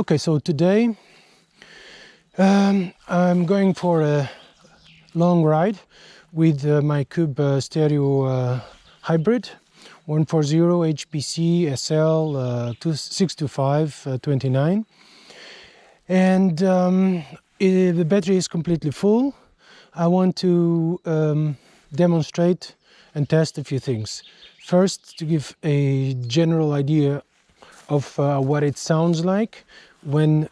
Okay, so today I'm going for a long ride with my Cube stereo hybrid 140 HPC SL 62529, and the battery is completely full. I want to demonstrate and test a few things. First, to give a general idea of what it sounds like when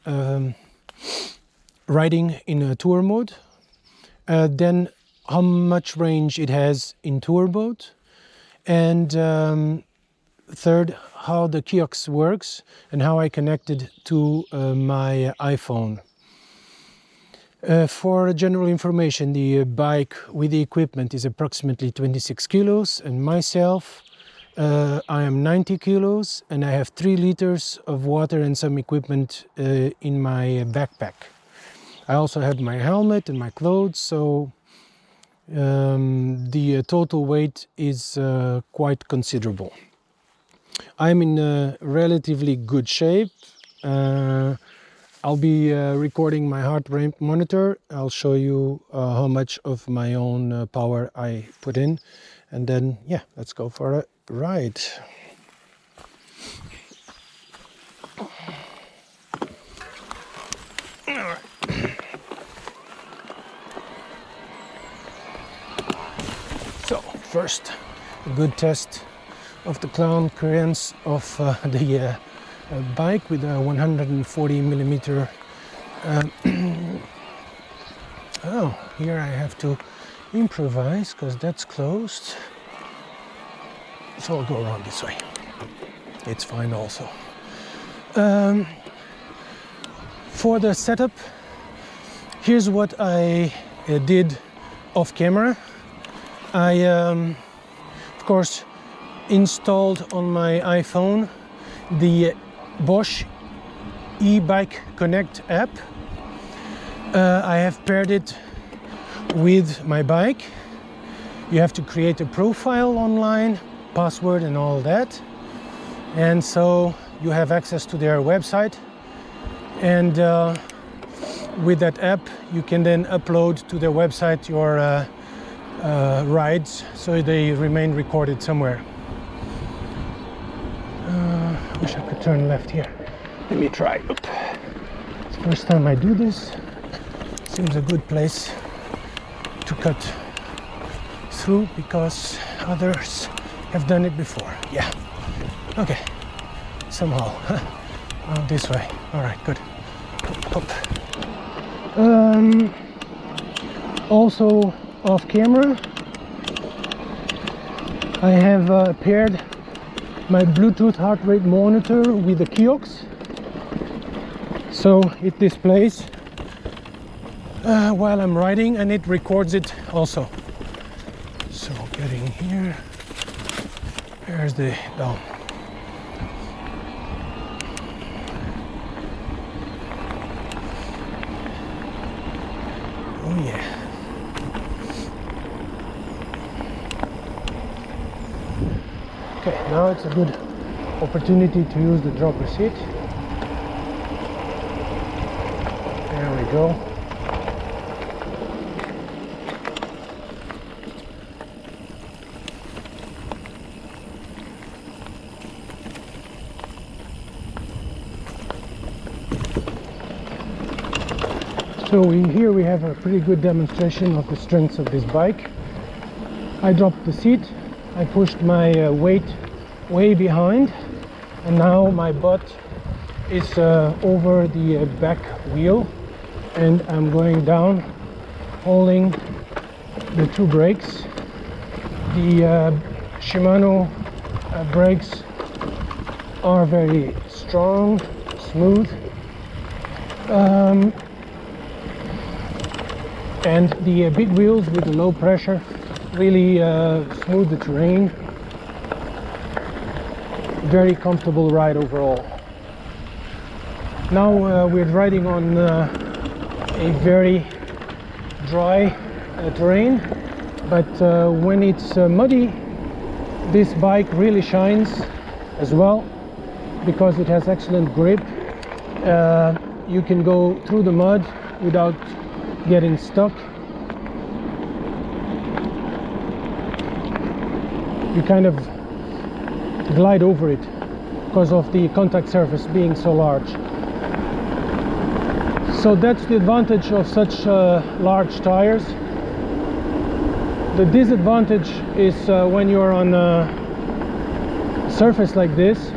riding in a tour mode, then how much range it has in tour mode, and third, how the kiosk works and how I connect it to my iPhone. For general information, the bike with the equipment is approximately 26 kilos, and myself, I am 90 kilos, and I have 3 liters of water and some equipment in my backpack. I also have my helmet and my clothes, so the total weight is quite considerable. I'm in relatively good shape. I'll be recording my heart rate monitor. I'll show you how much of my own power I put in, and then yeah, let's go for a ride. All right. So first, a good test of the ground clearance of the bike with a 140 millimeter. Oh, here I have to improvise because that's closed. So I'll go around this way. It's fine also. For the setup, here's what I did off camera. I, of course, installed on my iPhone the Bosch e-bike Connect app. I have paired it with my bike. You have to create a profile online, password and all that, and so you have access to their website, and with that app you can then upload to their website your rides, so they remain recorded somewhere. I wish I could turn left here. Let me try. Oop. It's the first time I do this. Seems a good place to cut through because others have done it before. Yeah. Okay. Somehow. Oh, this way. All right. Good. Hop. Also off camera, I have paired my Bluetooth heart rate monitor with the kiosk, so it displays while I'm riding, and it records it also. So getting here, there's the down. Oh yeah. Okay, now it's a good opportunity to use the dropper seat. There we go. So here we have a pretty good demonstration of the strengths of this bike. I dropped the seat, I pushed my weight way behind, and now my butt is over the back wheel, and I'm going down holding the 2 brakes. The Shimano brakes are very strong, smooth, and the big wheels with the low pressure really smooth the terrain. Very comfortable ride overall. Now we're riding on a very dry terrain, but when it's muddy, this bike really shines as well, because it has excellent grip You can go through the mud without getting stuck. You kind of glide over it because of the contact surface being so large. So that's the advantage of such large tires. The disadvantage is when you're on a surface like this,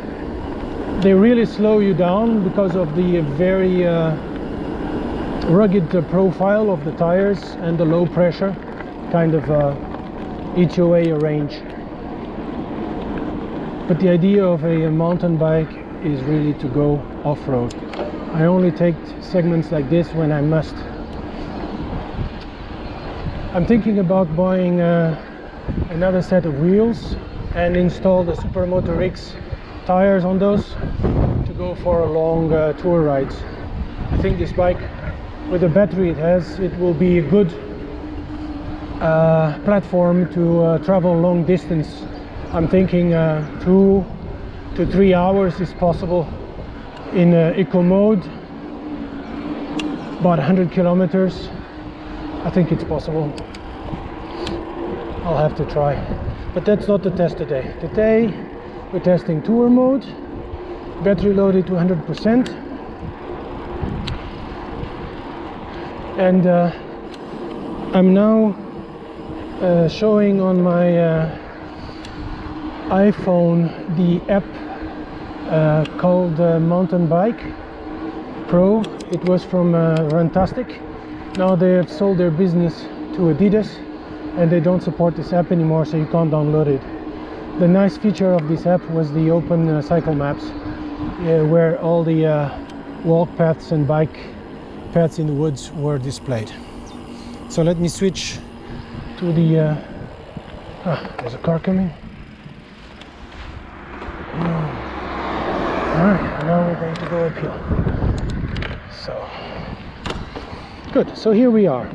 they really slow you down because of the very rugged profile of the tires and the low pressure kind of eat you away a range. But the idea of a mountain bike is really to go off-road. I only take segments like this when I must. I'm thinking about buying another set of wheels and install the Supermoto X tires on those to go for a long tour ride. I think this bike, with the battery it has, it will be a good platform to travel long distance. I'm thinking 2 to 3 hours is possible in eco mode, about 100 kilometers. I think it's possible. I'll have to try, but that's not the test today. Today we're testing tour mode, battery loaded to 100%, and I'm now showing on my iPhone the app called Mountain Bike Pro. It was from Runtastic. Now they have sold their business to Adidas and they don't support this app anymore, so you can't download it. The nice feature of this app was the open cycle maps, where all the walk paths and bike paths in the woods were displayed. So let me switch to the there's a car coming. Alright, now we're going to go uphill. So good, so here we are.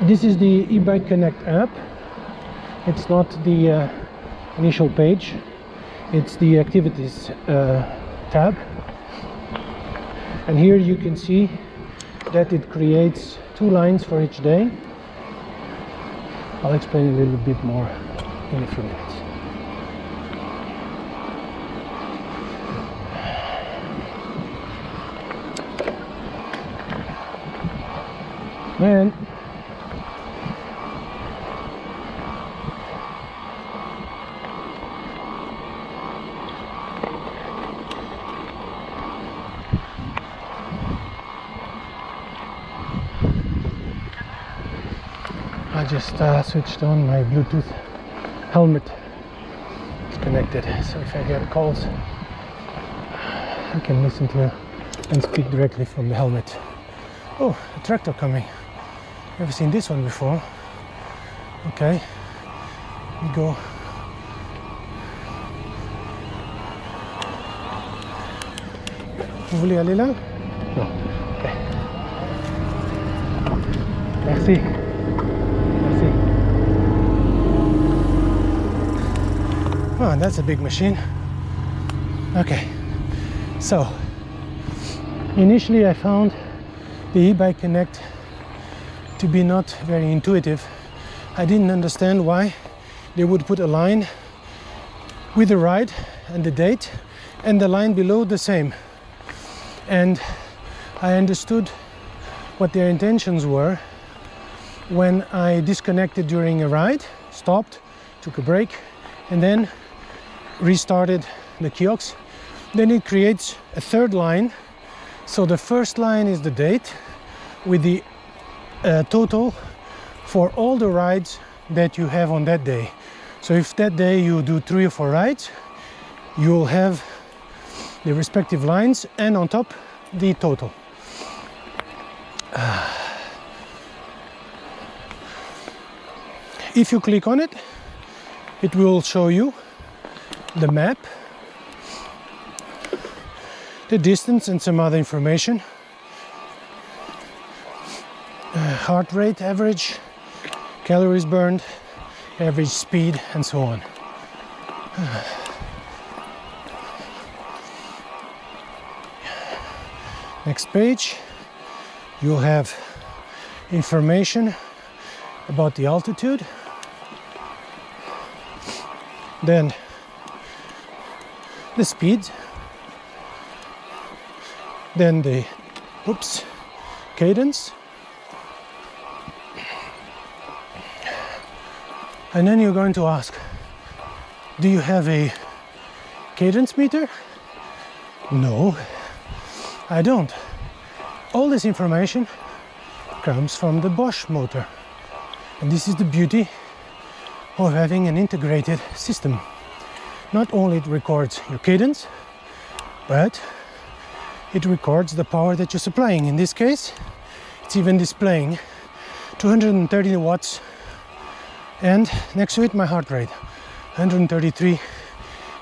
This is the eBike Connect app. It's not the initial page, it's the activities tab, and here you can see that it creates 2 lines for each day. I'll explain a little bit more in a few minutes. Man, I just switched on my Bluetooth helmet. It's connected, so if I get calls I can listen to and speak directly from the helmet. Oh, a tractor coming. Never seen this one before. Okay, we go. Vous voulez aller là? No. Okay. Merci. Merci. Oh, that's a big machine. Okay. So, initially I found the e-bike Connect to be not very intuitive. I didn't understand why they would put a line with the ride and the date and the line below the same. And I understood what their intentions were when I disconnected during a ride, stopped, took a break, and then restarted the kiosk. Then it creates a third line. So the first line is the date with the total for all the rides that you have on that day. So if that day you do 3 or 4 rides, you'll have the respective lines and on top the total. If you click on it, it will show you the map, the distance and some other information, heart rate average, calories burned, average speed, and so on. Next page, you'll have information about the altitude. Then the speed. Then the cadence. And then you're going to ask, do you have a cadence meter? No, I don't. All this information comes from the Bosch motor. And this is the beauty of having an integrated system. Not only it records your cadence, but it records the power that you're supplying. In this case, it's even displaying 230 watts, and next to it my heart rate, 133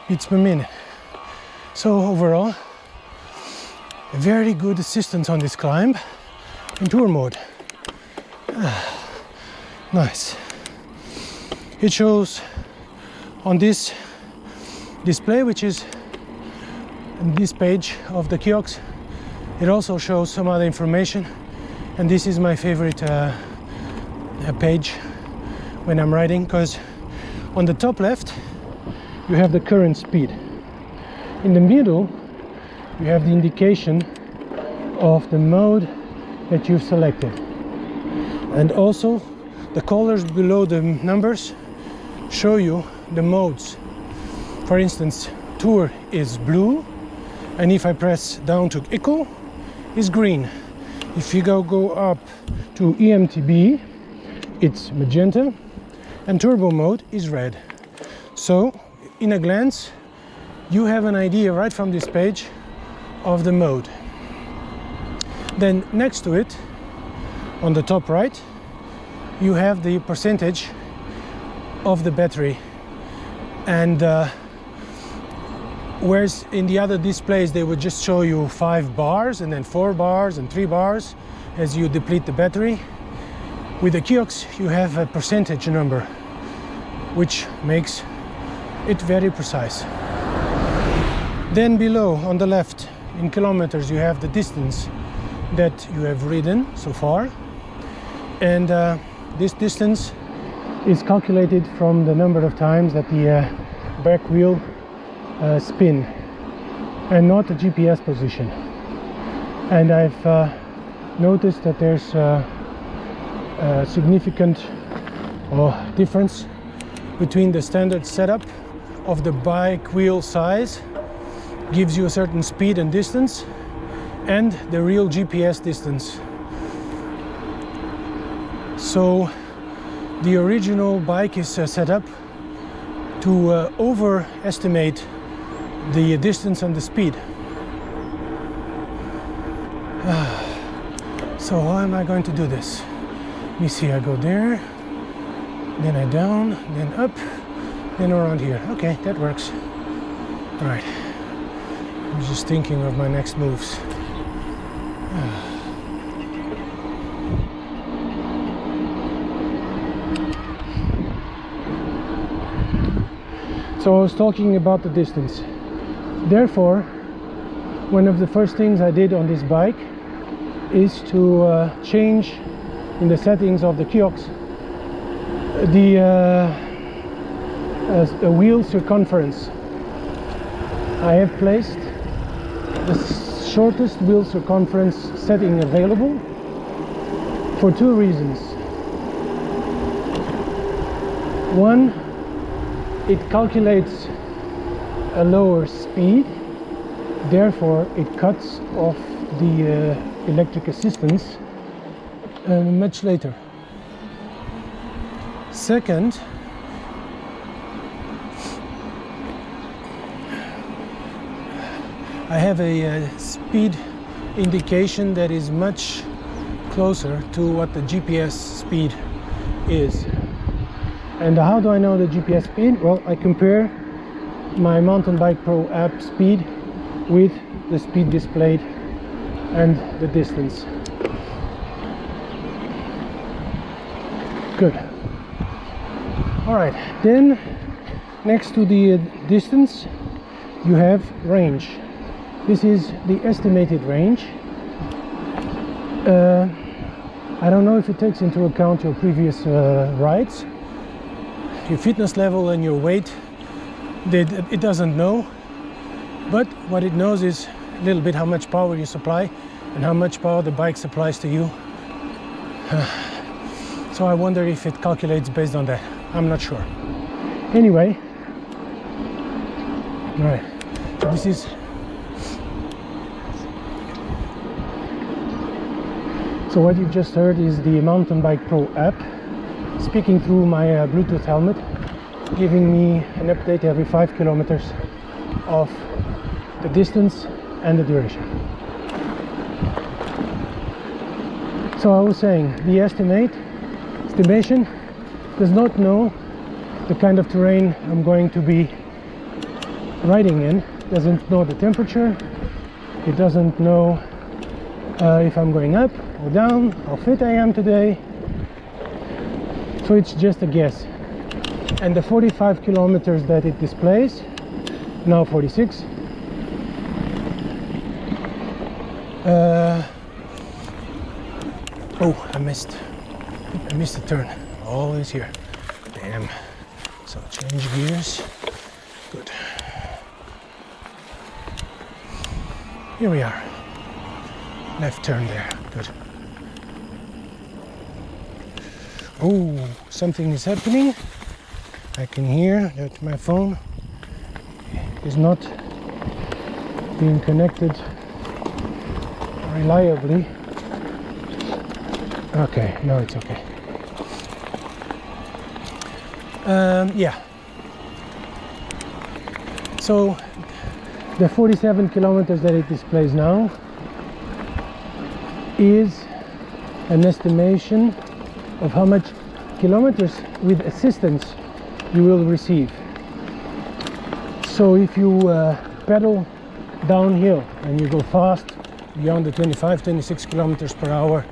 beats per minute. So overall, a very good assistance on this climb in tour mode. Nice. It shows on this display, which is on this page of the kiosk, it also shows some other information, and this is my favorite page when I'm riding, because on the top left you have the current speed. In the middle you have the indication of the mode that you've selected, and also the colors below the numbers show you the modes. For instance, Tour is blue, and if I press down to Eco, is green. If you go up to EMTB, it's magenta, and Turbo mode is red. So in a glance you have an idea right from this page of the mode. Then next to it, on the top right, you have the percentage of the battery, and whereas in the other displays they would just show you 5 bars and then 4 bars and 3 bars as you deplete the battery, with the kiosks you have a percentage number, which makes it very precise. Then below on the left, in kilometers, you have the distance that you have ridden so far, and this distance is calculated from the number of times that the back wheel spin, and not the GPS position. And I've noticed that there's a significant difference between the standard setup of the bike wheel size, gives you a certain speed and distance, and the real GPS distance. So the original bike is set up to overestimate the distance and the speed. So how am I going to do this? Let me see, I go there, then I down, then up, then around here. Okay, that works. All right, I'm just thinking of my next moves. So I was talking about the distance. Therefore, one of the first things I did on this bike is to change in the settings of the kiosk the wheel circumference. I have placed the shortest wheel circumference setting available for 2 reasons. One, it calculates a lower speed, therefore it cuts off the electric assistance much later. Second, I have a speed indication that is much closer to what the GPS speed is. And how do I know the GPS speed? Well, I compare my Mountain Bike Pro app speed with the speed displayed and the distance. Good. All right, then next to the distance you have range. This is the estimated range I don't know if it takes into account your previous rides, your fitness level and your weight. It doesn't know, but what it knows is a little bit how much power you supply and how much power the bike supplies to you. So I wonder if it calculates based on that. I'm not sure. Anyway, all right, so this is so what you just heard is the Mountain Bike Pro app speaking through my Bluetooth helmet, giving me an update every 5 kilometers of the distance and the duration. So I was saying, the estimation does not know the kind of terrain I'm going to be riding in, doesn't know the temperature, it doesn't know if I'm going up or down, how fit I am today, so it's just a guess. And the 45 kilometers that it displays, now 46, oh, I missed the turn. Always here. Damn. So change gears. Good. Here we are. Left turn there. Good. Oh, something is happening. I can hear that my phone is not being connected reliably. Okay, no, it's okay. Yeah. So the 47 kilometers that it displays now is an estimation of how much kilometers with assistance you will receive. So if you pedal downhill and you go fast beyond the 25-26 kilometers per hour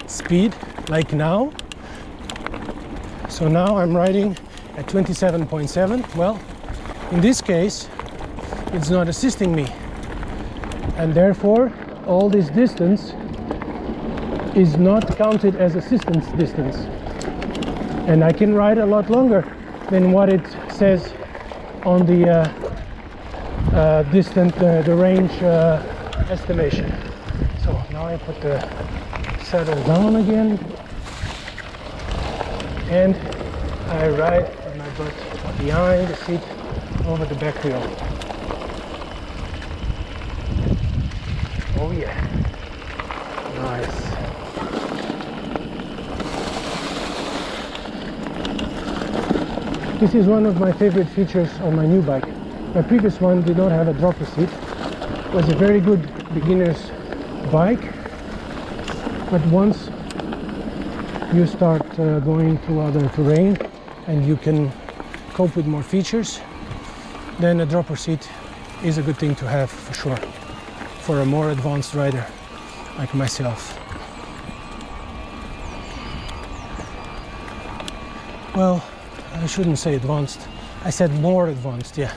speed, like now, so now I'm riding at 27.7. well, in this case it's not assisting me, and therefore all this distance is not counted as assistance distance, and I can ride a lot longer than what it says on the the range estimation. So now I put the saddle down again and I ride with my butt behind the seat over the back wheel. Oh yeah, nice. This is one of my favorite features on my new bike. My previous one did not have a dropper seat. It was a very good beginner's bike, but once you start going to other terrain and you can cope with more features, then a dropper seat is a good thing to have for sure, for a more advanced rider like myself. Well, I shouldn't say advanced, I said more advanced, yeah.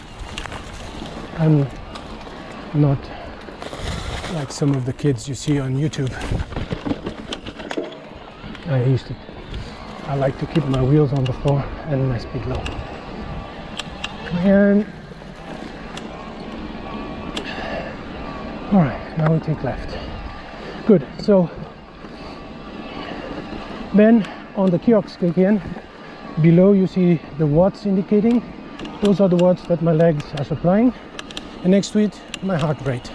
I'm not like some of the kids you see on YouTube. I like to keep my wheels on the floor and my speed low. And all right, now we take left. Good. So then on the kiosk again, below you see the watts indicating. Those are the watts that my legs are supplying, and next to it my heart rate.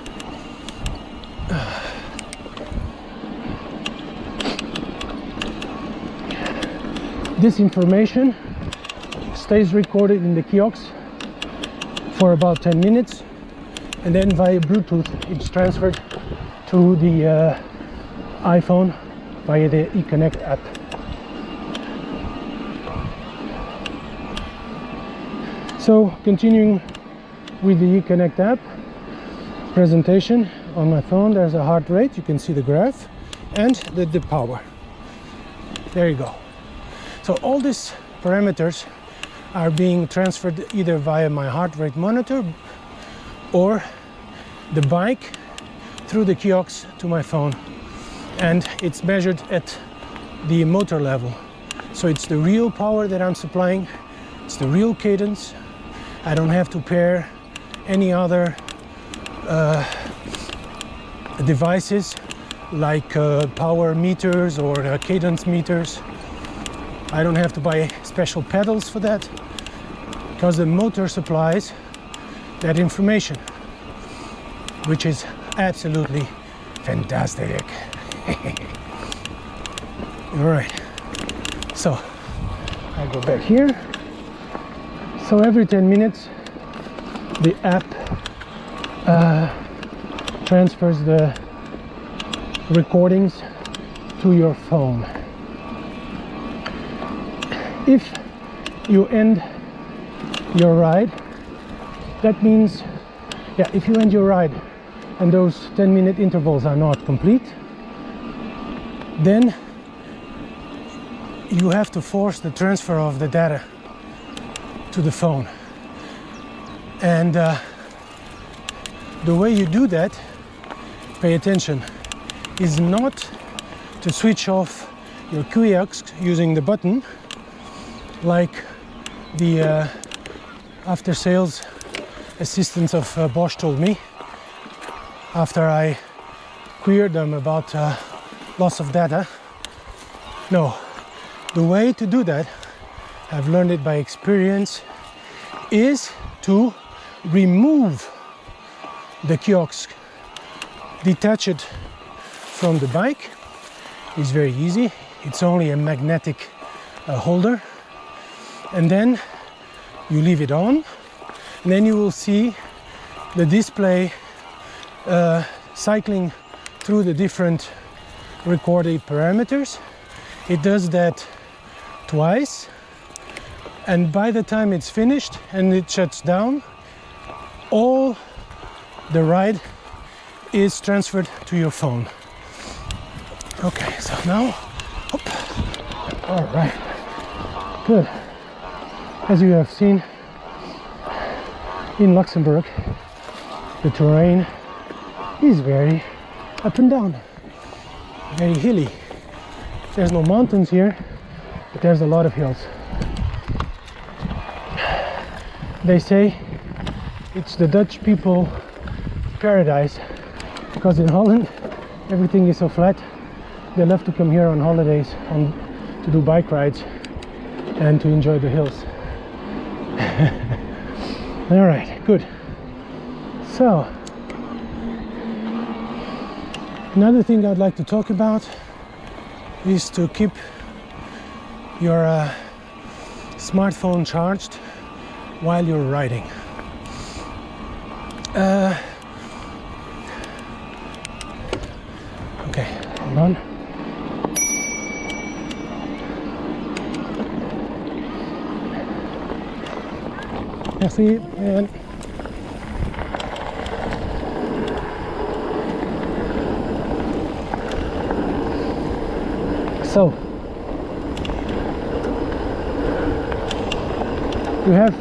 This information stays recorded in the kiosk for about 10 minutes, and then via Bluetooth it's transferred to the iPhone via the eConnect app. So continuing with the eConnect app presentation on my phone, there's a heart rate, you can see the graph, and the power. There you go. So all these parameters are being transferred either via my heart rate monitor or the bike through the kiosk to my phone, and it's measured at the motor level. So it's the real power that I'm supplying, it's the real cadence. I don't have to pair any other devices like power meters or cadence meters. I don't have to buy special pedals for that, because the motor supplies that information, which is absolutely fantastic. All right, so I go back here. So every 10 minutes the app transfers the recordings to your phone. If you end your ride, that means, if you end your ride and those 10-minute intervals are not complete, then you have to force the transfer of the data to the phone. And the way you do that, pay attention, is not to switch off your kiosk using the button like the after sales assistants of Bosch told me after I queried them about loss of data. No, the way to do that, I've learned it by experience, is to remove the kiosk, detach it from the bike. It's very easy, it's only a magnetic holder, and then you leave it on, and then you will see the display cycling through the different recorded parameters. It does that twice, and by the time it's finished and it shuts down, all the ride is transferred to your phone. Okay, so now, all right, good. As you have seen, in Luxembourg, the terrain is very up and down, very hilly. There's no mountains here, but there's a lot of hills. They say it's the Dutch people paradise, because in Holland everything is so flat. They love to come here on holidays to do bike rides and to enjoy the hills. All right, good. So another thing I'd like to talk about is to keep your smartphone charged while you're riding. Okay, hold on. Merci, and so you have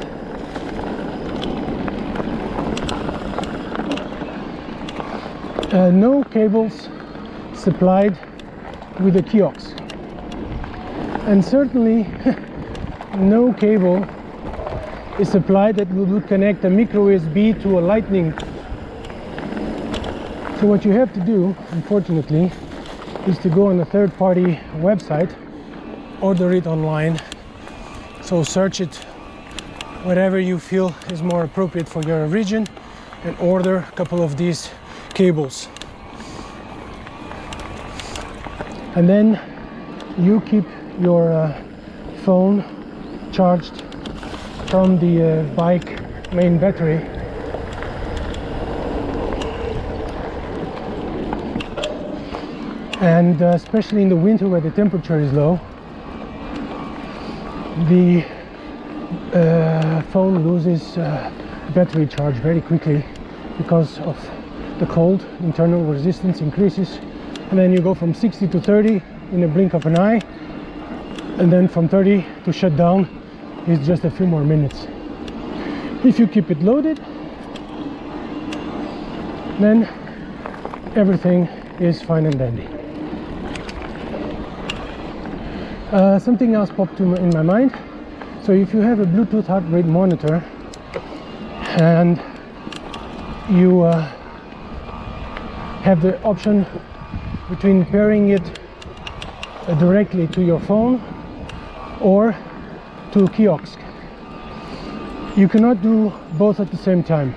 no cables supplied with the kiosk, and certainly no cable is supplied that would connect a micro USB to a lightning. So what you have to do, unfortunately, is to go on a third-party website, order it online. So search it, whatever you feel is more appropriate for your region, and order a couple of these cables. And then you keep your phone charged from the bike main battery. And especially in the winter where the temperature is low, the phone loses battery charge very quickly because of the cold. Internal resistance increases, and then you go from 60 to 30 in a blink of an eye, and then from 30 to shut down is just a few more minutes. If you keep it loaded, then everything is fine and dandy. Something else popped in my mind. So if you have a Bluetooth heart rate monitor and you have the option between pairing it directly to your phone or to a kiosk, you cannot do both at the same time.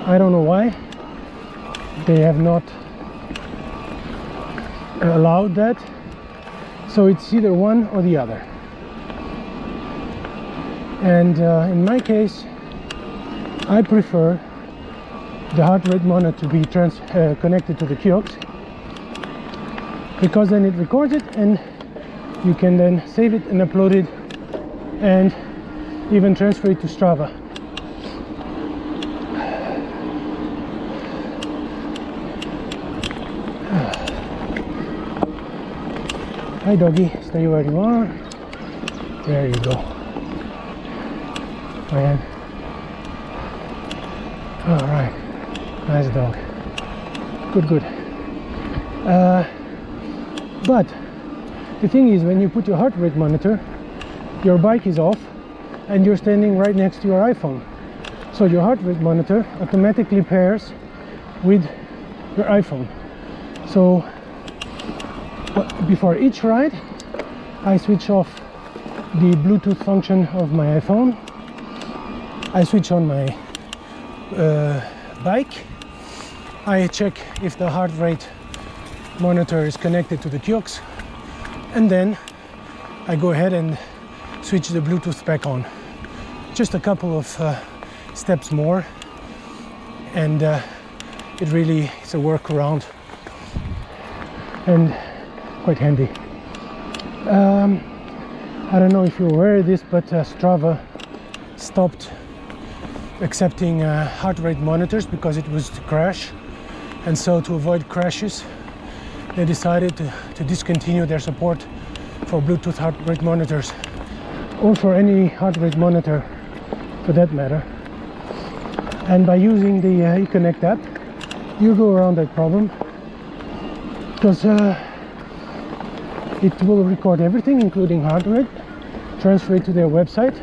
I don't know why they have not allowed that, so it's either one or the other. And in my case, I prefer the heart rate monitor to be connected to the kiosk, because then it records it and you can then save it and upload it and even transfer it to Strava. Hi doggy, stay where you are. There you go. Man. All right, nice dog. Good. But the thing is, when you put your heart rate monitor, your bike is off and you're standing right next to your iPhone. So your heart rate monitor automatically pairs with your iPhone. So before each ride, I switch off the Bluetooth function of my iPhone. I switch on my bike. I check if the heart rate monitor is connected to the kiosk, and then I go ahead and switch the Bluetooth back on. Just a couple of steps more, and it really is a workaround and quite handy. I don't know if you're aware of this, but Strava stopped accepting heart rate monitors because it was to crash, and so to avoid crashes they decided to discontinue their support for Bluetooth heart rate monitors, or for any heart rate monitor for that matter. And by using the eConnect app, you go around that problem, because it will record everything including heart rate, transfer it to their website,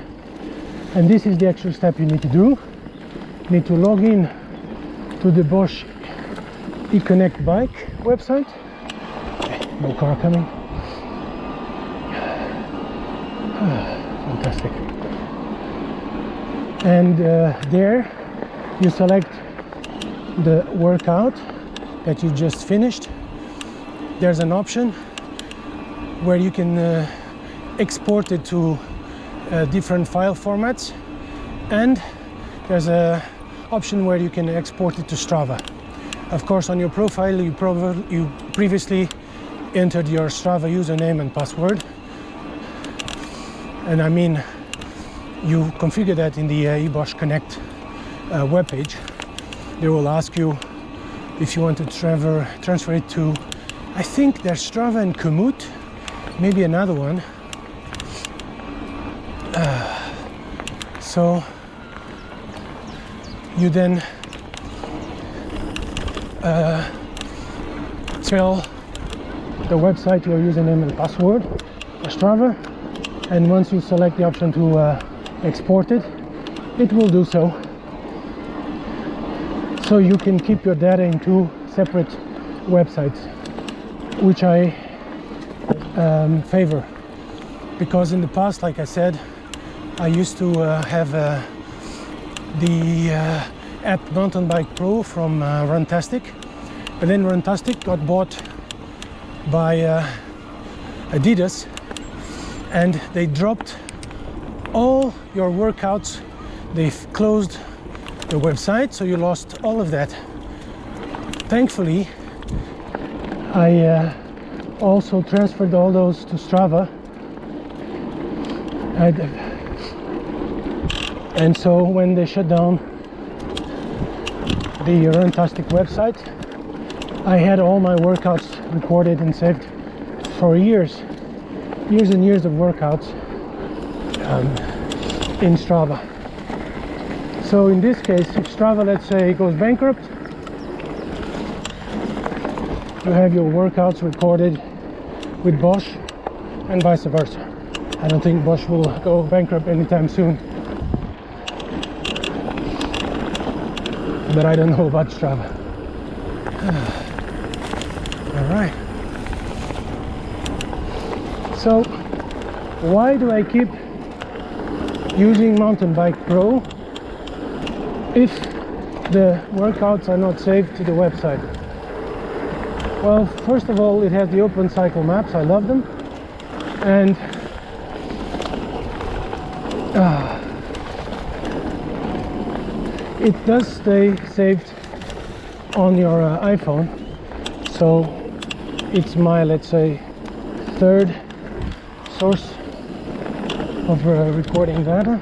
and this is the extra step you need to do. You need to log in to the Bosch eConnect bike website. No car coming. Fantastic. And there you select the workout that you just finished. There's an option where you can export it to different file formats, and there's a option where you can export it to Strava. Of course, on your profile you previously entered your Strava username and password, and I mean you configure that in the Bosch Connect webpage. They will ask you if you want to transfer it to, I think there's Strava and Komoot, maybe another one. So you then tell the website your username and password for Strava, and once you select the option to export it, it will do so. So you can keep your data in two separate websites, which I favor, because in the past, like I said, I used to have the app Mountain Bike Pro from Runtastic, but then Runtastic got bought by Adidas, and they dropped all your workouts. They've closed the website, so you lost all of that. Thankfully, I also transferred all those to Strava, and so when they shut down the Runtastic website, I had all my workouts recorded and saved for years and years of workouts in Strava. So in this case, if Strava, let's say, goes bankrupt, you have your workouts recorded with Bosch and vice versa. I don't think Bosch will go bankrupt anytime soon. But I don't know about Strava. All right. So, why do I keep using Mountain Bike Pro if the workouts are not saved to the website? Well, first of all, it has the open cycle maps. I love them. And it does stay saved on your iPhone. So it's my, let's say, third source of recording data.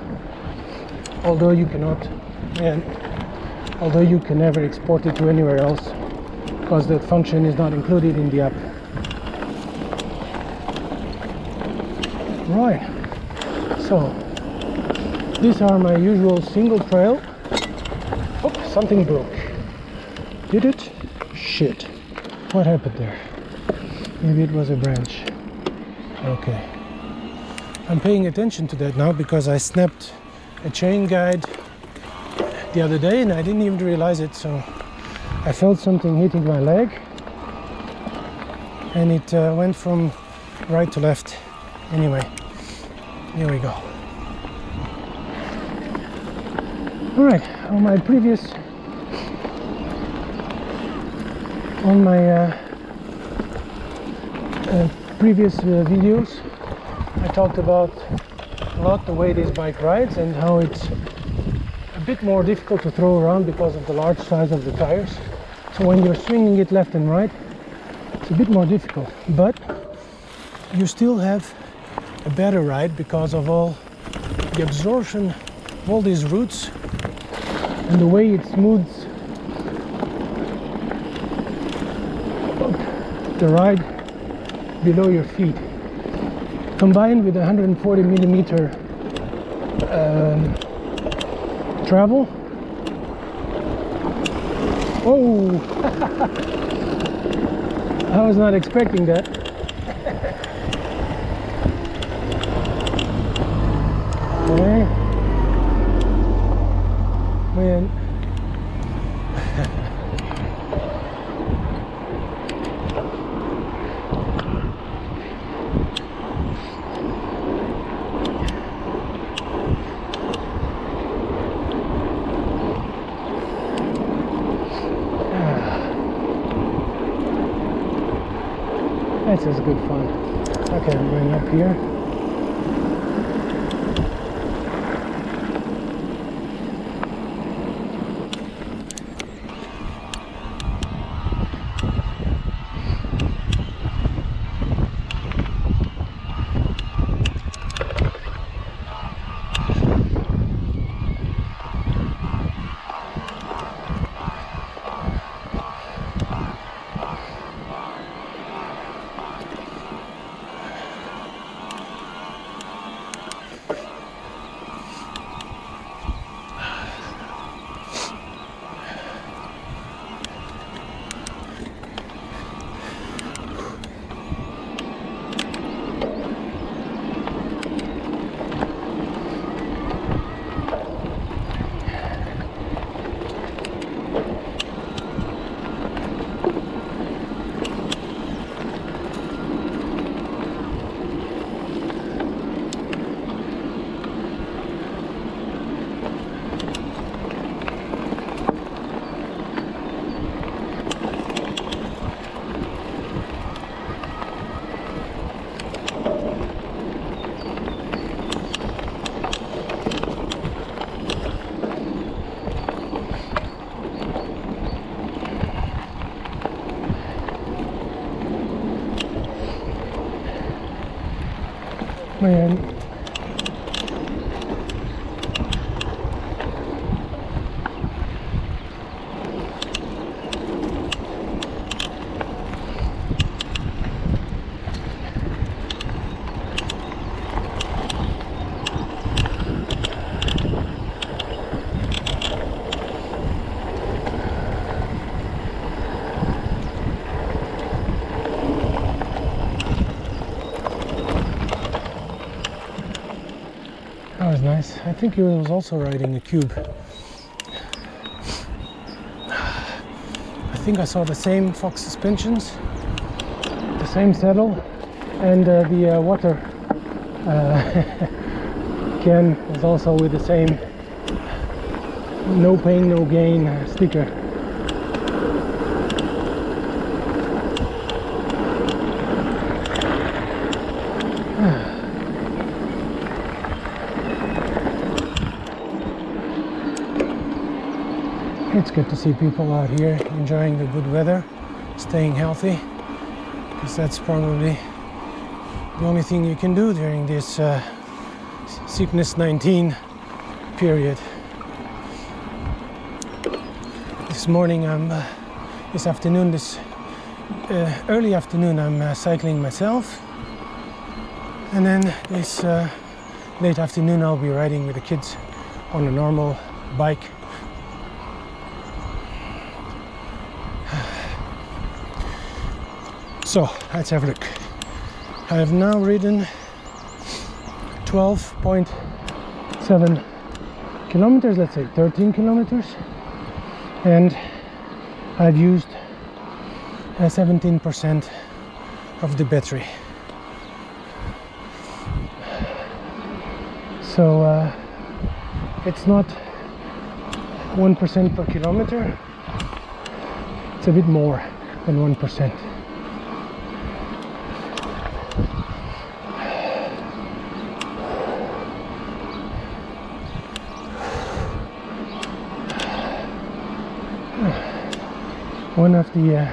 Although you cannot, and although you can never export it to anywhere else, because that function is not included in the app. Right, so these are my usual single trail. Oh, something broke. Did it? Shit. What happened there? Maybe it was a branch. Okay. I'm paying attention to that now because I snapped a chain guide the other day and I didn't even realize it, so I felt something hitting my leg and it went from right to left. Anyway, here we go. All right, on my previous videos, I talked about a lot the way this bike rides and how it's a bit more difficult to throw around because of the large size of the tires. So when you're swinging it left and right, it's a bit more difficult, but you still have a better ride because of all the absorption of all these roots and the way it smooths the ride below your feet, combined with 140 millimeter travel. Oh, I was not expecting that. Okay, man. This is good fun. Okay, I'm going up here. Man. Yes, I think he was also riding a cube. I think I saw the same Fox suspensions, the same saddle, and the water can was also with the same no pain no gain sticker. It's good to see people out here enjoying the good weather, staying healthy, because that's probably the only thing you can do during this sickness 19 period. This morning this early afternoon I'm cycling myself, and then this late afternoon I'll be riding with the kids on a normal bike. So let's have a look. I have now ridden 12.7 kilometers, let's say 13 kilometers, and I've used 17% of the battery. So it's not 1% per kilometer, it's a bit more than 1%. One of the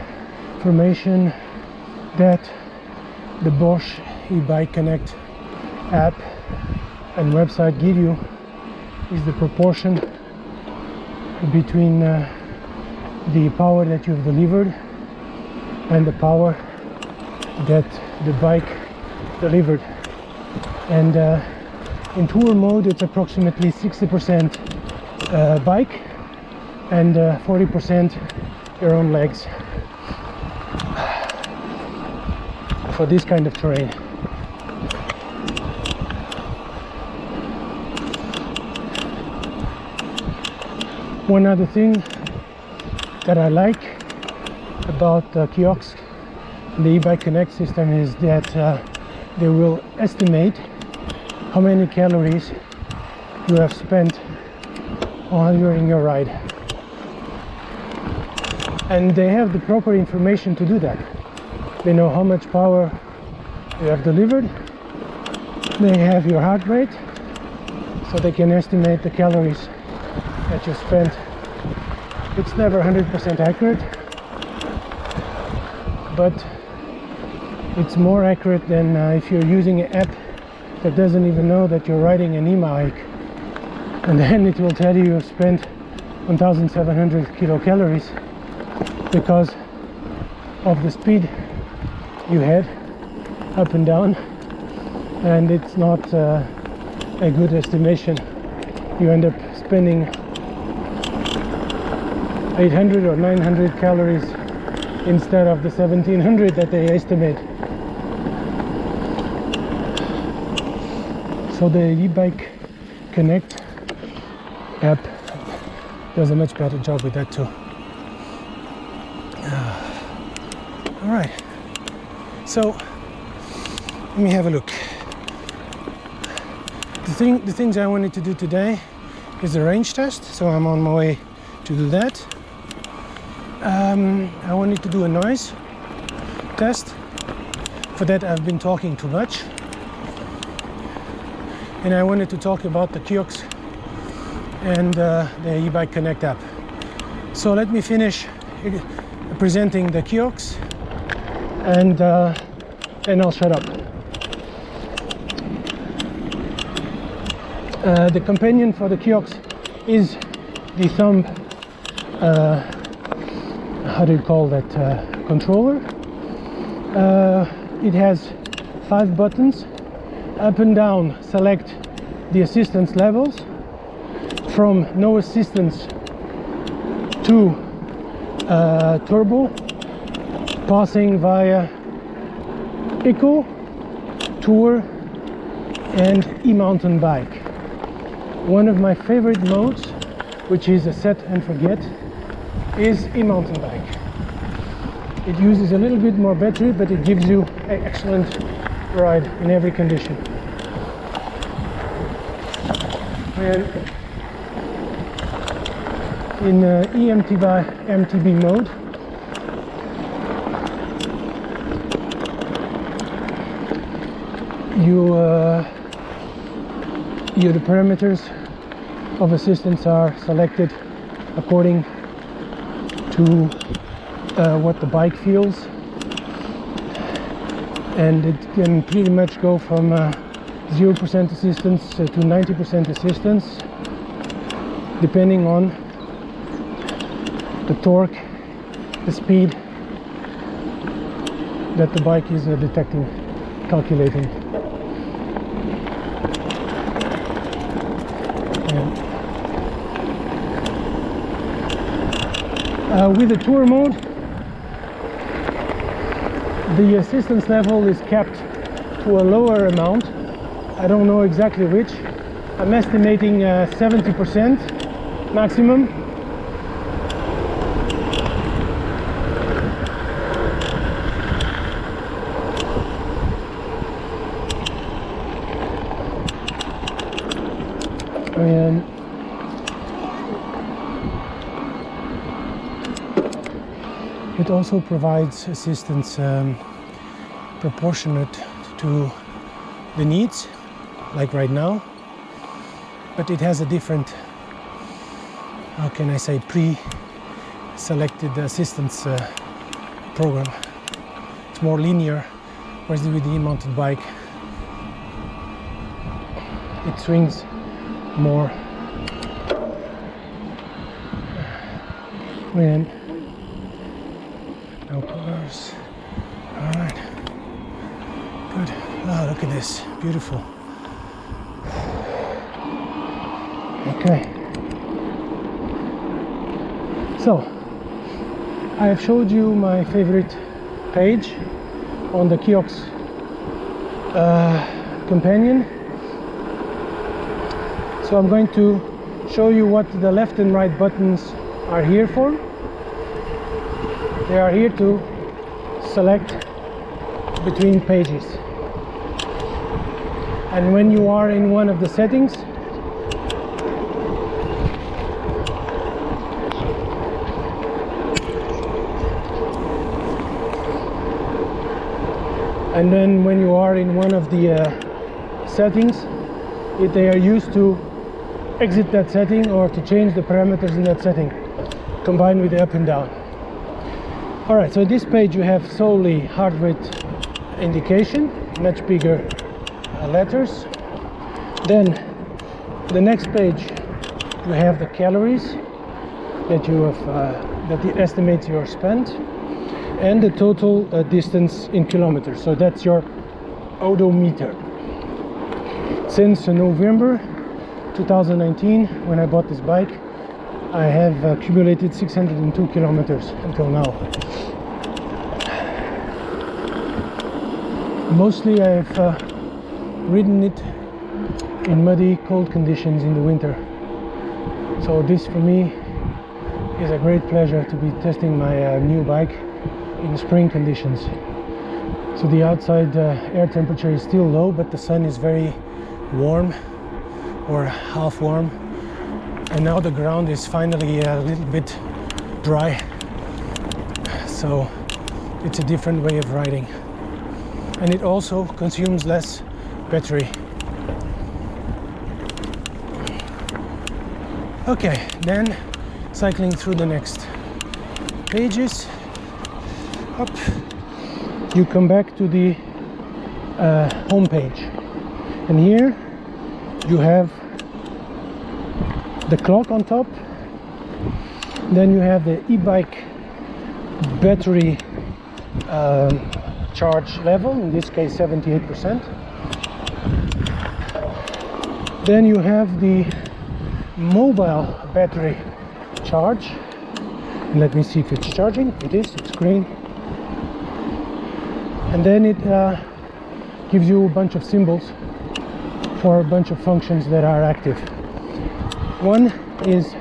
information that the Bosch e-Bike Connect app and website give you is the proportion between the power that you've delivered and the power that the bike delivered. And in tour mode it's approximately 60% bike and 40% your own legs for this kind of terrain. One other thing that I like about the kiosk and the e-Bike Connect system is that they will estimate how many calories you have spent during your ride. And they have the proper information to do that. They know how much power you have delivered. They have your heart rate, so they can estimate the calories that you spent. It's never 100% accurate, but it's more accurate than if you're using an app that doesn't even know that you're riding an e-bike, and then it will tell you you've spent 1,700 kilocalories because of the speed you had up and down, and it's not a good estimation. You end up spending 800 or 900 calories instead of the 1700 that they estimate. So the e-Bike Connect app does a much better job with that too. All right, so let me have a look. The things I wanted to do today is the range test, so I'm on my way to do that. I wanted to do a noise test. For that I've been talking too much, and I wanted to talk about the kiosk and the e-Bike Connect app. So let me finish presenting the kiosks, and then I'll shut up. The companion for the kiosk is the thumb, how do you call that, controller. It has 5 buttons. Up and down select the assistance levels, from no assistance to turbo, passing via eco, tour and e-mountain bike. One of my favorite modes, which is a set and forget, is e-mountain bike. It uses a little bit more battery, but it gives you an excellent ride in every condition. And in MTB mode, the parameters of assistance are selected according to what the bike feels, and it can pretty much go from 0% assistance to 90% assistance, depending on the torque, the speed that the bike is detecting, calculating. With the tour mode, the assistance level is kept to a lower amount. I don't know exactly which. I'm estimating 70% maximum. And it also provides assistance proportionate to the needs, like right now, but it has a different, how can I say, pre-selected assistance program. It's more linear, whereas with the e-mounted bike it swings more. When no colors. All right, good. Oh, look at this, beautiful. Okay, so I have showed you my favorite page on the Kiox companion. So I'm going to show you what the left and right buttons are here for. They are here to select between pages. And when you are in one of the settings, and then when you are in one of the settings, they are used to exit that setting or to change the parameters in that setting, combined with the up and down. Alright, so this page you have solely heart rate indication, much bigger letters. Then the next page you have the calories that you have, that it estimates your spend, and the total distance in kilometers. So that's your odometer. Since November 2019, when I bought this bike, I have accumulated 602 kilometers until now. Mostly I've ridden it in muddy, cold conditions in the winter. So this for me is a great pleasure to be testing my new bike in spring conditions. So the outside air temperature is still low, but the sun is very warm, or half warm, and now the ground is finally a little bit dry, so it's a different way of riding, and it also consumes less battery. Okay, then cycling through the next pages, up, you come back to the home page, and here you have the clock on top. Then you have the e-bike battery charge level, in this case 78%. Then you have the mobile battery charge, and let me see if it's charging. It is, it's green. And then it gives you a bunch of symbols for a bunch of functions that are active. One is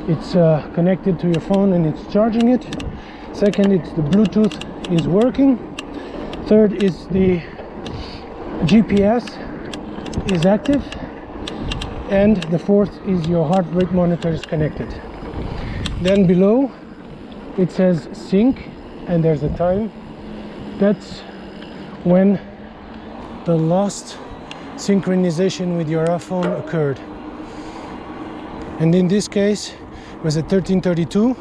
it's connected to your phone and it's charging it. Second, it's the Bluetooth is working. Third is the GPS is active. And the fourth is your heart rate monitor is connected. Then below it says sync and there's a time. That's when the last synchronization with your iPhone occurred. And in this case it was at 13:32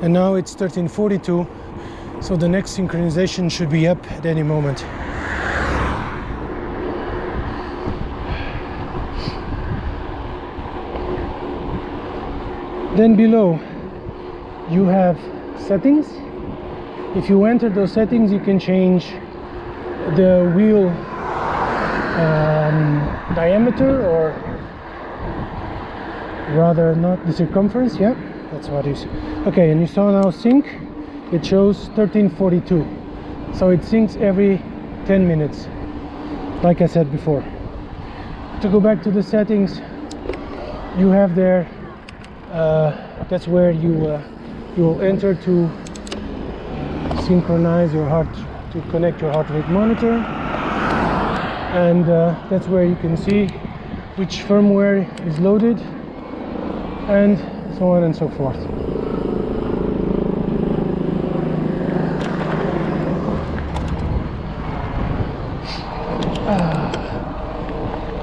and now it's 13:42, so the next synchronization should be up at any moment. Then below you have settings. If you enter those settings, you can change the wheel diameter, or rather not the circumference. Yeah, that's what it is. Okay, and you saw now sync, it shows 13:42, so it syncs every 10 minutes, like I said before. To go back to the settings, you have there that's where you will enter to synchronize your heart, to connect your heart rate monitor, and that's where you can see which firmware is loaded and so on and so forth.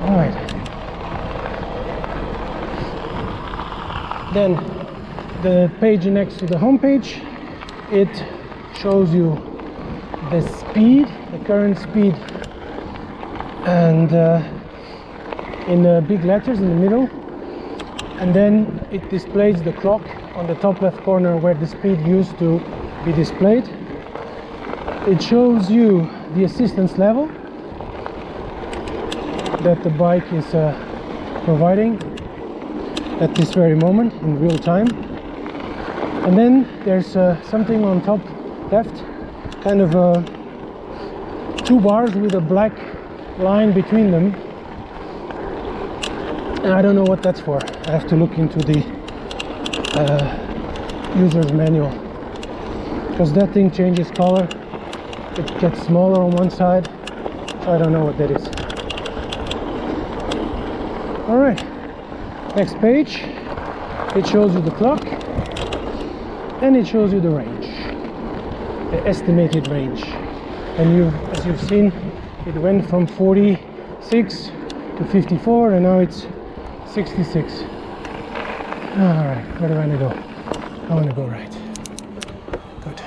All right. Then the page next to the home page, it shows you the speed, the current speed, and in the big letters in the middle, and then it displays the clock on the top left corner where the speed used to be displayed. It shows you the assistance level that the bike is providing at this very moment in real time. And then there's something on top left, kind of two bars with a black line between them, and I don't know what that's for. I have to look into the user's manual, because that thing changes color. It gets smaller on one side, so I don't know what that is. All right, next page, it shows you the clock and it shows you the range, the estimated range. And as you've seen, it went from 46 to 54 and now it's 66. All right, where do I want to go? I want to go right. Good.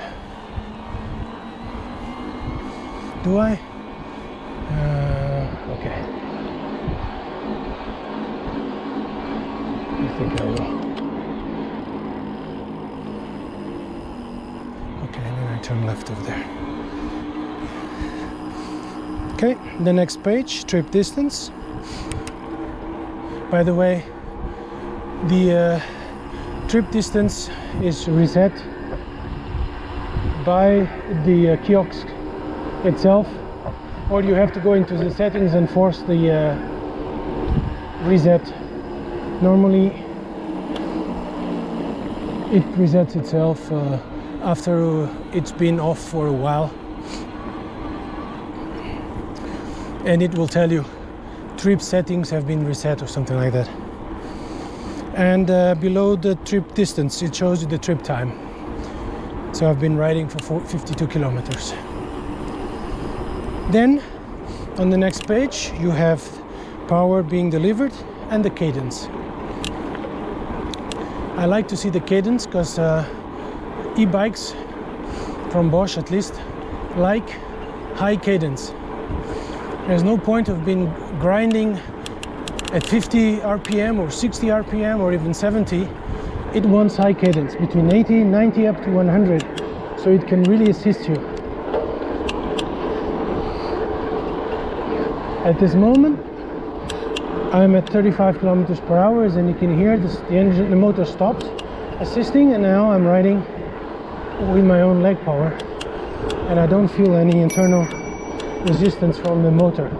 Do I? Okay. I think I will. Okay, and then I turn left over there. Okay, the next page, trip distance. By the way, the trip distance is reset by the kiosk itself, or you have to go into the settings and force the reset. Normally it resets itself after it's been off for a while, and it will tell you trip settings have been reset or something like that. And below the trip distance it shows you the trip time. So I've been riding for 52 kilometers. Then on the next page you have power being delivered and the cadence. I like to see the cadence because e-bikes from Bosch, at least, like high cadence. There's no point of being grinding at 50 RPM or 60 RPM or even 70. It wants high cadence, between 80, 90 up to 100, so it can really assist you. At this moment I'm at 35 kilometers per hour, and you can hear this, the motor stopped assisting, and now I'm riding with my own leg power and I don't feel any internal resistance from the motor.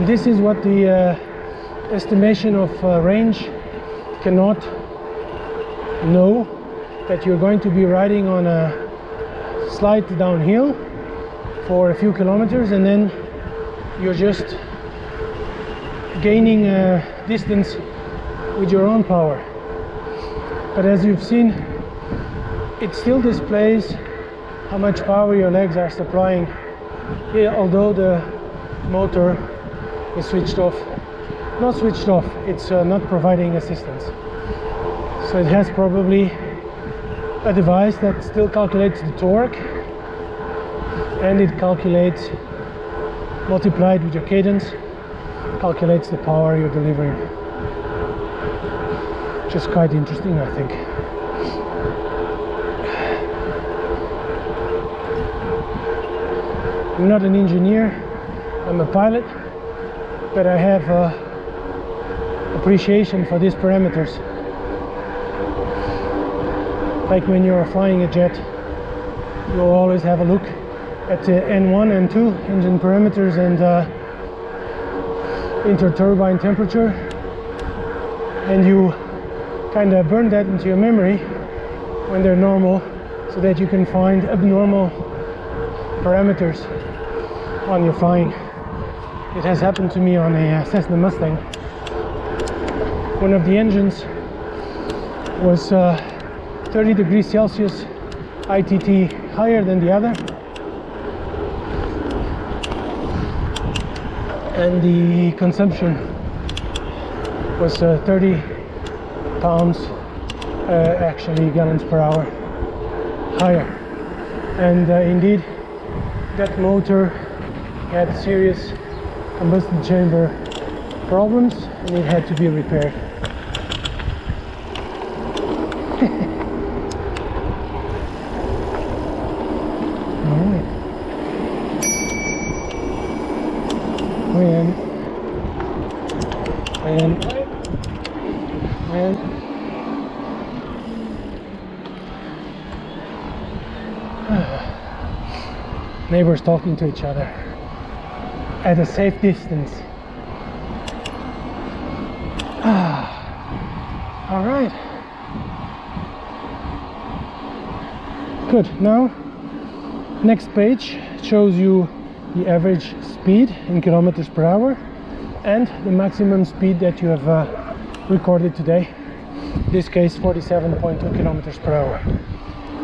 And this is what the estimation of range cannot know, that you're going to be riding on a slight downhill for a few kilometers and then you're just gaining distance with your own power. But as you've seen, it still displays how much power your legs are supplying, although the motor is switched off. Not switched off, it's not providing assistance. So it has probably a device that still calculates the torque, and it calculates, multiplied with your cadence, calculates the power you're delivering. Which is quite interesting, I think. I'm not an engineer, I'm a pilot, but I have appreciation for these parameters. Like when you're flying a jet, you'll always have a look at the N1 and 2 engine parameters and inter-turbine temperature, and you kind of burn that into your memory when they're normal, so that you can find abnormal parameters on your flying. It has happened to me on a Cessna Mustang. One of the engines was 30 degrees Celsius ITT higher than the other, and the consumption was 30 pounds, actually gallons per hour higher. And indeed, that motor had serious combustion chamber problems and it had to be repaired. Neighbors talking to each other at a safe distance. All right. Good. Now, next page shows you the average speed in kilometers per hour and the maximum speed that you have recorded today. In this case, 47.2 kilometers per hour.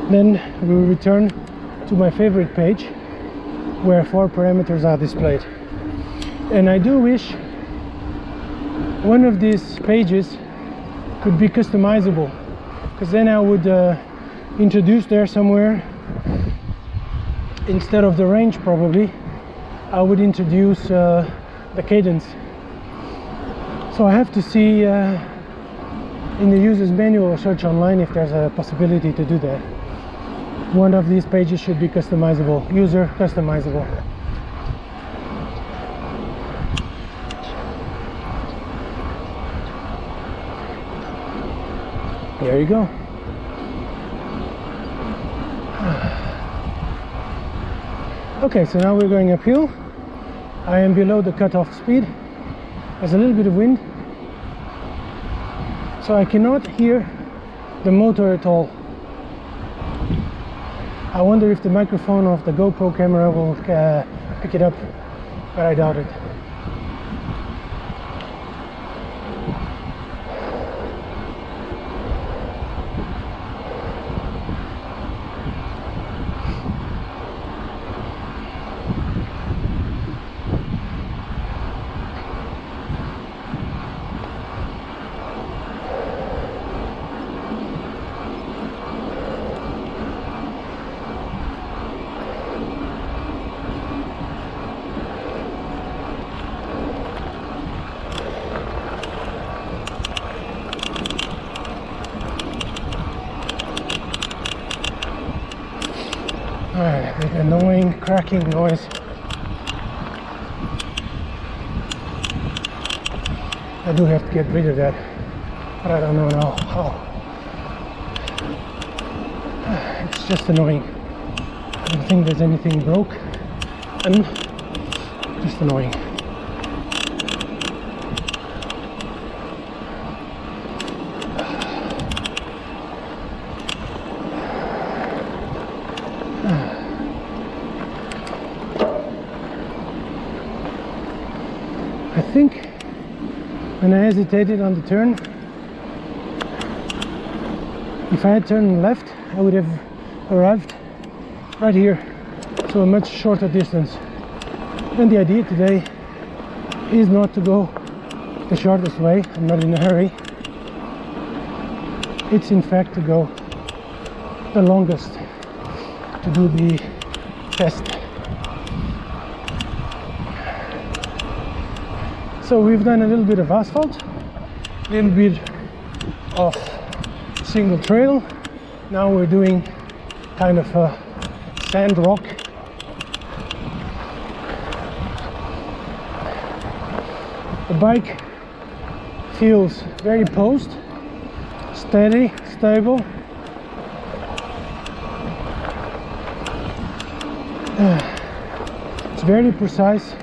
Then we will return to my favorite page, where 4 parameters are displayed. And I do wish one of these pages could be customizable, because then I would introduce there somewhere, instead of the range probably, I would introduce the cadence. So I have to see in the user's manual or search online if there's a possibility to do that. One of these pages should be customizable, user customizable. There you go. Okay, so now we're going uphill. I am below the cutoff speed. There's a little bit of wind, so I cannot hear the motor at all. I wonder if the microphone of the GoPro camera will pick it up, but I doubt it. With annoying cracking noise. I do have to get rid of that, but I don't know now how. It's just annoying. I don't think there's anything broke, and just annoying. and I hesitated on the turn. If I had turned left, I would have arrived right here, so a much shorter distance. And the idea today is not to go the shortest way. I'm not in a hurry. It's in fact to go the longest, to do the test. So we've done a little bit of asphalt, a little bit of single trail. Now we're doing kind of a sand rock. The bike feels very posed, steady, stable. It's very precise.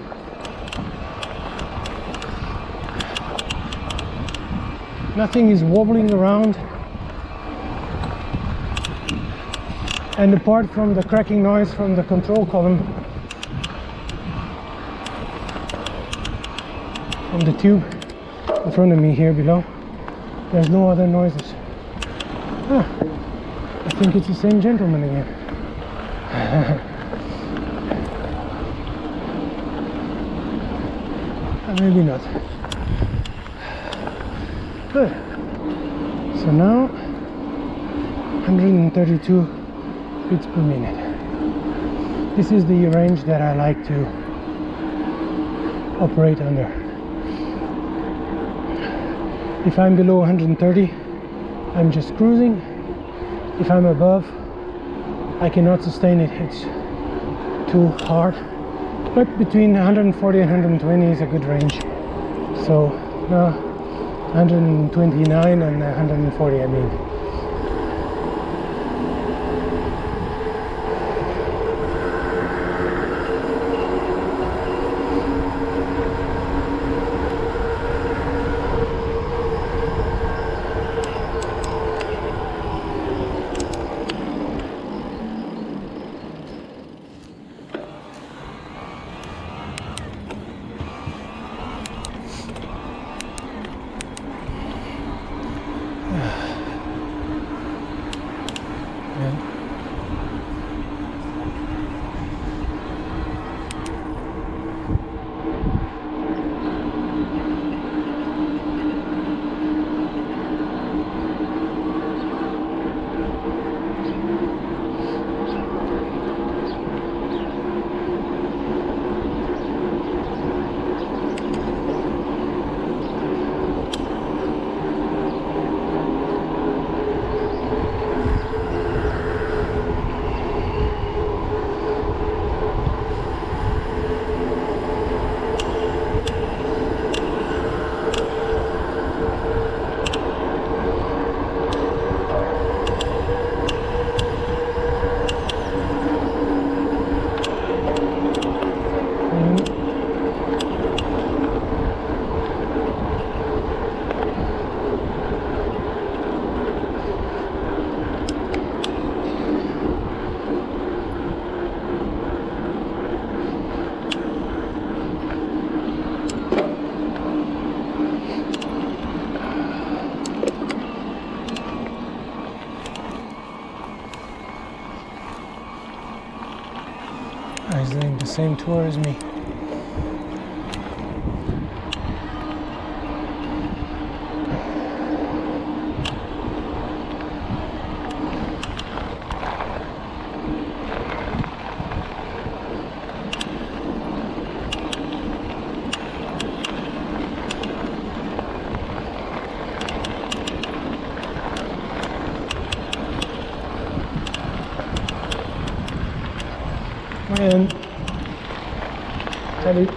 Nothing is wobbling around. And apart from the cracking noise from the control column, from the tube in front of me here below, there's no other noises. I think it's the same gentleman again. Maybe not. Good. So now 132 beats per minute. This is the range that I like to operate under. If I'm below 130, I'm just cruising. If I'm above, I cannot sustain it. It's too hard. But between 140 and 120 is a good range. So 129 and 140, I mean. He's doing the same tour as me. And salut.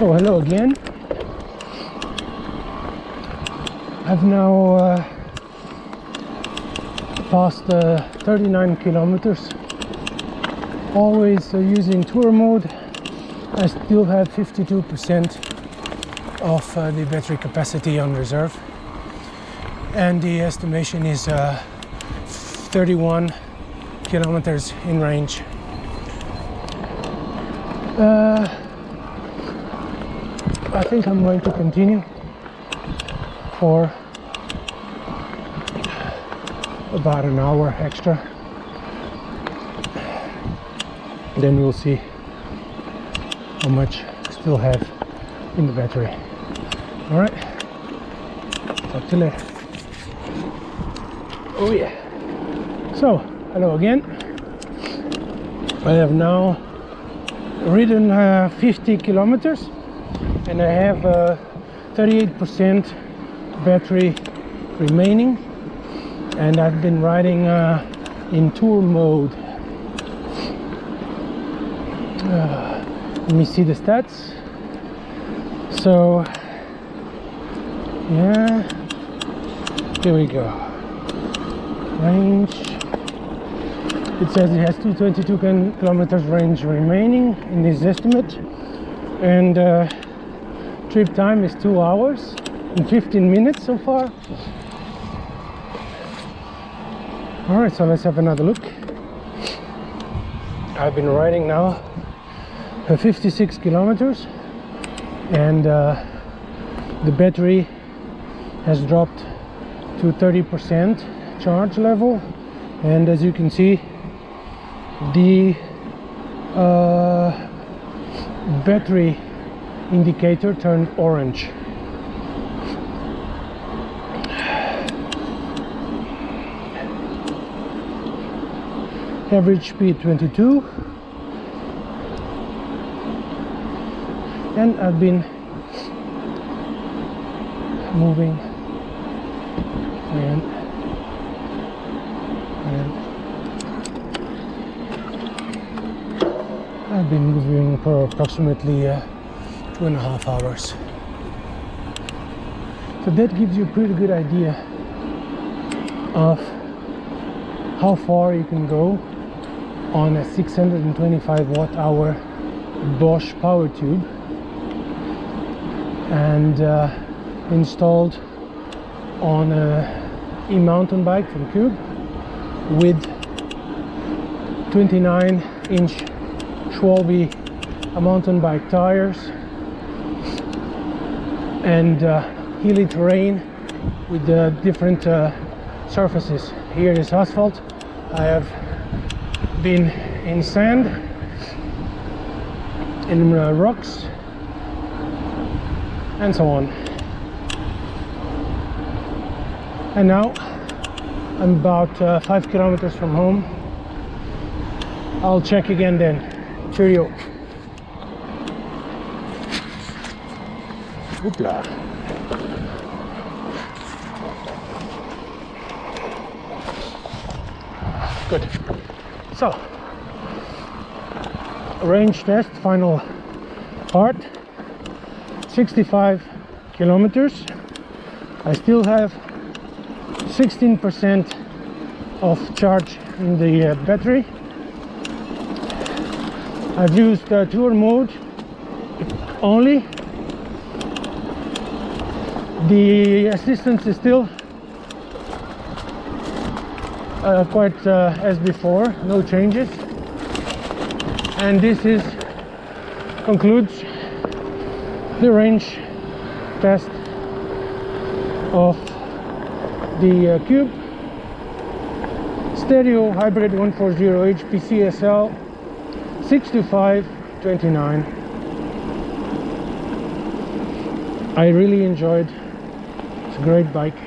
So hello again. I've now passed 39 kilometers, always using tour mode. I still have 52% of the battery capacity on reserve, and the estimation is 31 kilometers in range. I think I'm going to continue for about an hour extra, then we'll see how much I still have in the battery. All right, talk to you later. Oh yeah. So hello again. I have now ridden 50 kilometers and I have 38% battery remaining, and I've been riding in tour mode. Let me see the stats. So yeah, here we go. Range, it says it has 222 kilometers range remaining in this estimate, and trip time is 2 hours and 15 minutes so far. All right, so let's have another look. I've been riding now 56 kilometers, and the battery has dropped to 30% charge level, and as you can see, the battery indicator turned orange. Average speed 22, and I've been moving and I've been moving for approximately 2.5 hours. So that gives you a pretty good idea of how far you can go on a 625 watt-hour Bosch Powertube, and installed on a e-mountain bike from Cube with 29-inch Schwalbe mountain bike tires, and hilly terrain with different surfaces. Here is asphalt. I have been in sand, in rocks, and so on. And now I'm about 5 kilometers from home. I'll check again then. Cheerio. Hoopla. Good. So, range test, final part. 65 kilometers. I still have 16% of charge in the battery. I've used tour mode only. The assistance is still quite as before, no changes. And this concludes the range test of the Cube stereo hybrid 140 HPC SL 62529. I really enjoyed. It's a great bike.